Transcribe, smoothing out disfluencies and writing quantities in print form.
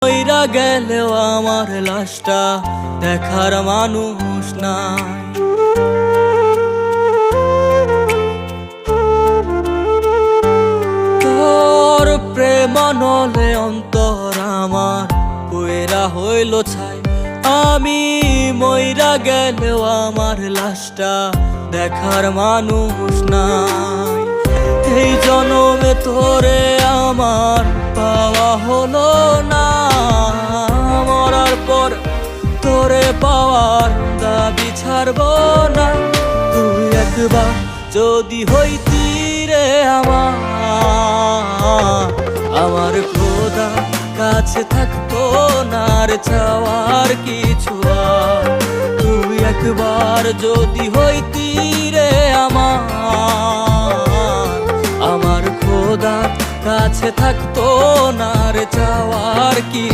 মইরা গেলেও আমার লাশটা দেখার মানুষ নাই। তোর প্রেম নলে অন্তর আমার পুয়েরা হইল ছাই। আমি মইরা গেলেও আমার লাশটা দেখার মানুষ নাই। এই জনমে তোরে আমার পাওয়া হলো না, মরার পর তোরে পাওয়ার দাবি ছাড়ব না। তুই একবার যদি হইতি রে আমার খোদা কাছে থাকতো না রে চাওয়ার কিছু আর। তুই একবার যদি হইতি রে আমার খোদা কাছে থাকতো না রে চাওয়ার কি।